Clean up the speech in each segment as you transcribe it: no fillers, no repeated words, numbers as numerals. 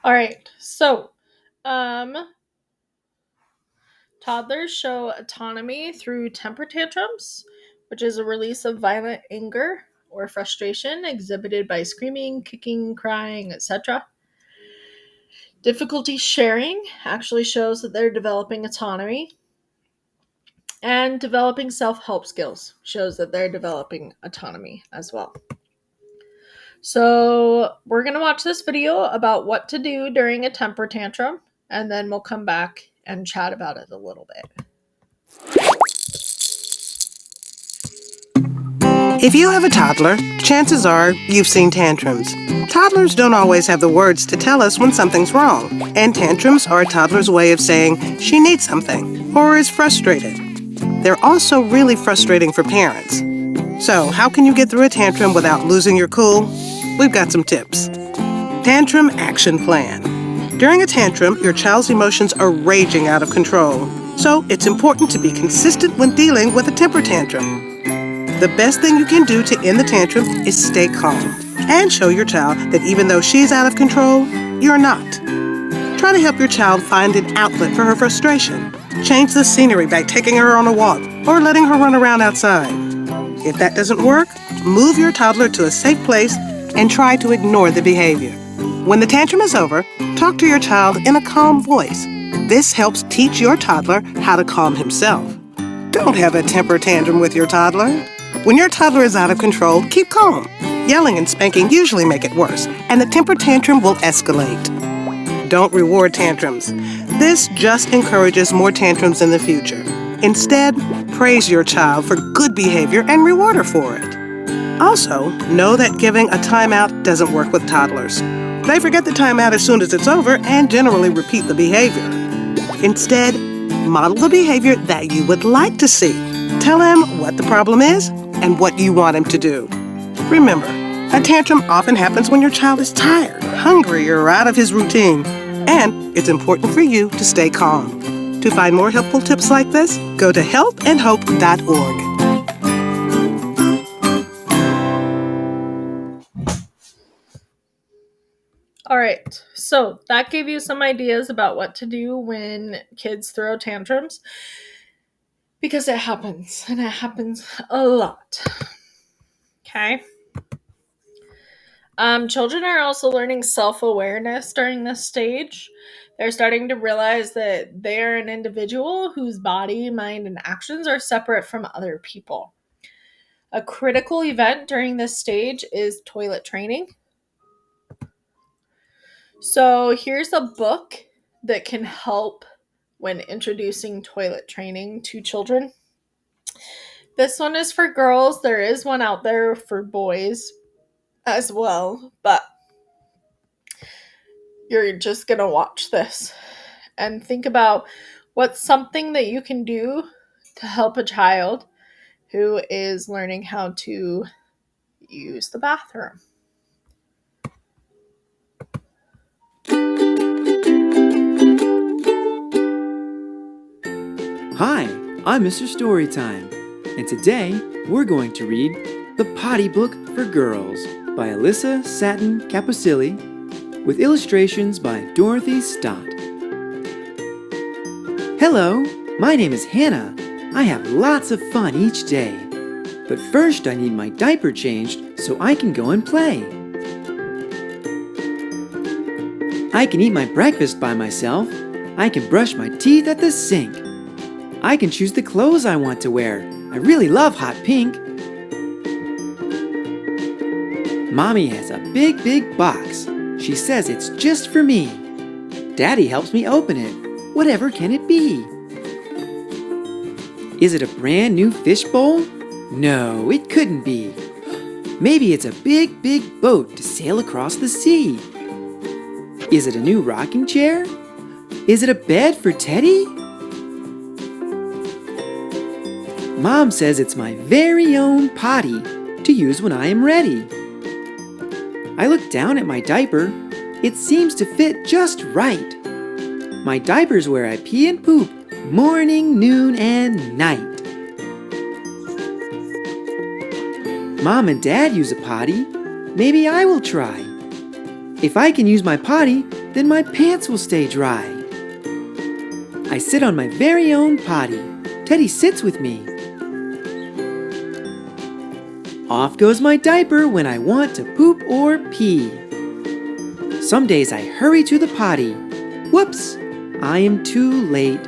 All right. So, um, toddlers show autonomy through temper tantrums, which is a release of violent anger or frustration exhibited by screaming, kicking, crying, etc. Difficulty sharing actually shows that they're developing autonomy, and developing self help skills shows that they're developing autonomy as well. So, we're going to watch this video about what to do during a temper tantrum, and then we'll come back and chat about it a little bit. If you have a toddler, chances are you've seen tantrums. Toddlers don't always have the words to tell us when something's wrong, and tantrums are a toddler's way of saying she needs something or is frustrated. They're also really frustrating for parents. So, how can you get through a tantrum without losing your cool? We've got some tips. Tantrum Action Plan. During a tantrum, your child's emotions are raging out of control. So, it's important to be consistent when dealing with a temper tantrum. The best thing you can do to end the tantrum is stay calm and show your child that even though she's out of control, you're not. Try to help your child find an outlet for her frustration. Change the scenery by taking her on a walk or letting her run around outside. If that doesn't work, move your toddler to a safe place and try to ignore the behavior. When the tantrum is over, talk to your child in a calm voice. This helps teach your toddler how to calm himself. Don't have a temper tantrum with your toddler. When your toddler is out of control, keep calm. Yelling and spanking usually make it worse, and the temper tantrum will escalate. Don't reward tantrums. This just encourages more tantrums in the future. Instead, praise your child for good behavior and reward her for it. Also, know that giving a timeout doesn't work with toddlers. They forget the timeout as soon as it's over and generally repeat the behavior. Instead, model the behavior that you would like to see. Tell him what the problem is and what you want him to do. Remember, a tantrum often happens when your child is tired, hungry, or out of his routine. And it's important for you to stay calm. To find more helpful tips like this, go to healthandhope.org. All right, so that gave you some ideas about what to do when kids throw tantrums, because it happens, and it happens a lot. Okay. Children are also learning self-awareness during this stage. They're starting to realize that they're an individual whose body, mind, and actions are separate from other people. A critical event during this stage is toilet training. So here's a book that can help when introducing toilet training to children. This one is for girls. There is one out there for boys as well, but you're just going to watch this and think about what's something that you can do to help a child who is learning how to use the bathroom. Hi, I'm Mr. Storytime, and today we're going to read The Potty Book for Girls by Alyssa Satin Capocilli with illustrations by Dorothy Stott. Hello, my name is Hannah. I have lots of fun each day. But first I need my diaper changed so I can go and play. I can eat my breakfast by myself. I can brush my teeth at the sink. I can choose the clothes I want to wear. I really love hot pink. Mommy has a big box. She says it's just for me. Daddy helps me open it. Whatever can it be? Is it a brand new fish bowl? No, it couldn't be. Maybe it's a big boat to sail across the sea. Is it a new rocking chair? Is it a bed for Teddy? Mom says it's my very own potty to use when I am ready. I look down at my diaper. It seems to fit just right. My diaper's where I pee and poop morning, noon, and night. Mom and Dad use a potty. Maybe I will try. If I can use my potty, then my pants will stay dry. I sit on my very own potty. Teddy sits with me. Off goes my diaper when I want to poop or pee. Some days I hurry to the potty. Whoops, I am too late.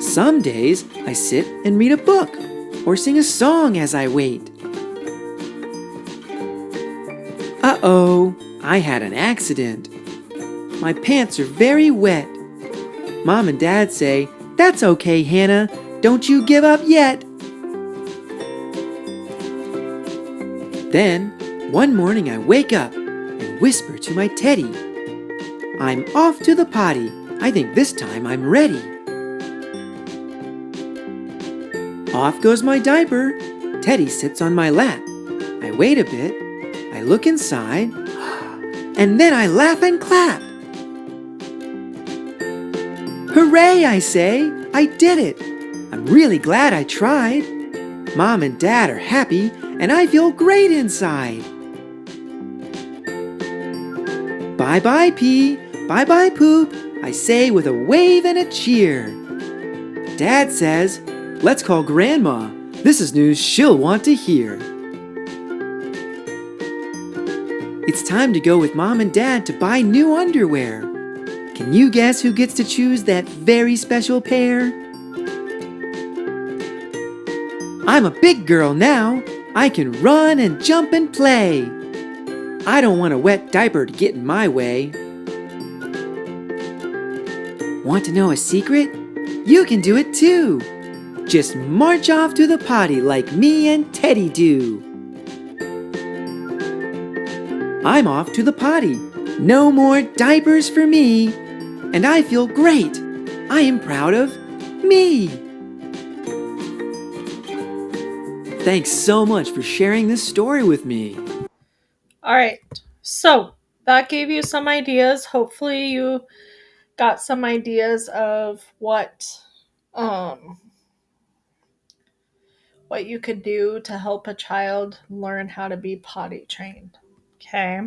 Some days I sit and read a book or sing a song as I wait. Uh-oh, I had an accident. My pants are very wet. Mom and Dad say, "That's okay, Hannah. Don't you give up yet." Then, one morning I wake up and whisper to my Teddy, "I'm off to the potty. I think this time I'm ready." Off goes my diaper. Teddy sits on my lap. I wait a bit. I look inside. And then I laugh and clap. Hooray, I say. I did it. I'm really glad I tried. Mom and Dad are happy, and I feel great inside. Bye-bye, pee. Bye-bye, poop, I say with a wave and a cheer. Dad says, "Let's call Grandma. This is news she'll want to hear." It's time to go with Mom and Dad to buy new underwear. Can you guess who gets to choose that very special pair? I'm a big girl now. I can run and jump and play. I don't want a wet diaper to get in my way. Want to know a secret? You can do it too. Just march off to the potty like me and Teddy do. I'm off to the potty. No more diapers for me. And I feel great. I am proud of me. Thanks so much for sharing this story with me. All right. So that gave you some ideas. Hopefully you got some ideas of what you could do to help a child learn how to be potty trained. Okay.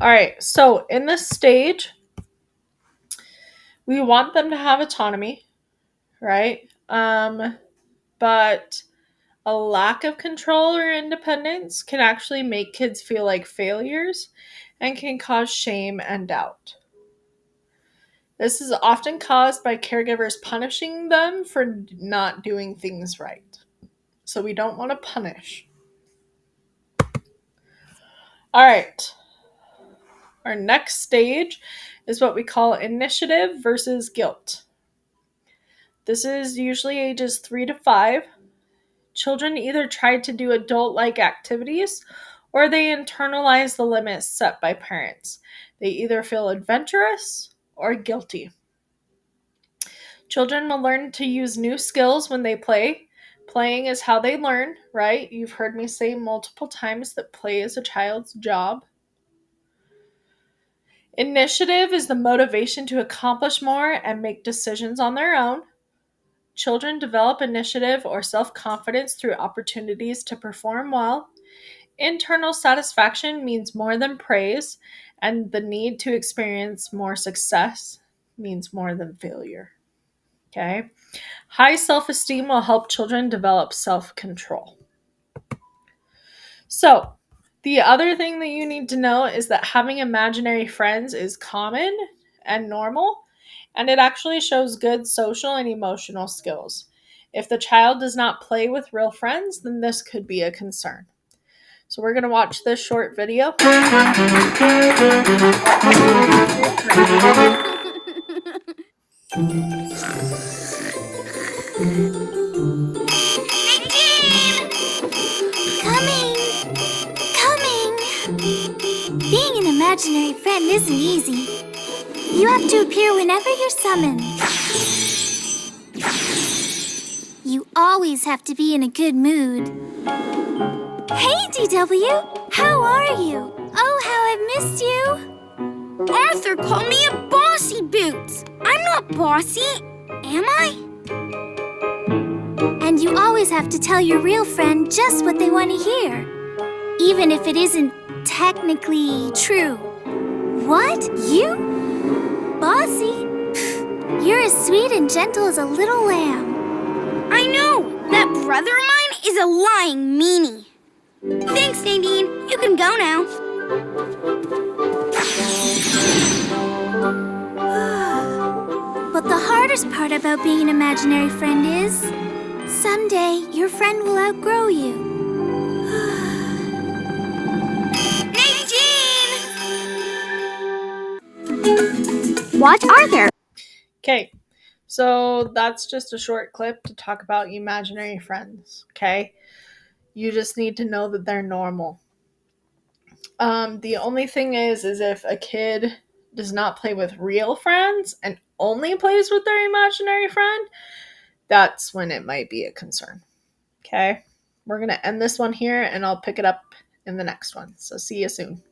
All right. So in this stage, we want them to have autonomy, right? But a lack of control or independence can actually make kids feel like failures and can cause shame and doubt. This is often caused by caregivers punishing them for not doing things right. So we don't want to punish. All right. Our next stage is what we call initiative versus guilt. This is usually ages 3 to 5. Children either try to do adult-like activities or they internalize the limits set by parents. They either feel adventurous or guilty. Children will learn to use new skills when they play. Playing is how they learn, right? You've heard me say multiple times that play is a child's job. Initiative is the motivation to accomplish more and make decisions on their own. Children develop initiative or self-confidence through opportunities to perform well. Internal satisfaction means more than praise, and the need to experience more success means more than failure. Okay? High self-esteem will help children develop self-control. So, the other thing that you need to know is that having imaginary friends is common and normal, and it actually shows good social and emotional skills. If the child does not play with real friends, then this could be a concern. So we're going to watch this short video. Being an imaginary friend isn't easy. You have to appear whenever you're summoned. You always have to be in a good mood. Hey, DW! How are you? Oh, how I've missed you! Arthur called me a bossy boots! I'm not bossy, am I? And you always have to tell your real friend just what they want to hear, even if it isn't technically true. What? You? Bossy? You're as sweet and gentle as a little lamb. I know! That brother of mine is a lying meanie. Thanks, Nadine. You can go now. But the hardest part about being an imaginary friend is someday your friend will outgrow you. Nadine! Watch Arthur. Okay, so that's just a short clip to talk about imaginary friends, okay? You just need to know that they're normal. The only thing is if a kid does not play with real friends and only plays with their imaginary friend, that's when it might be a concern. Okay? We're going to end this one here and I'll pick it up in the next one. So see you soon.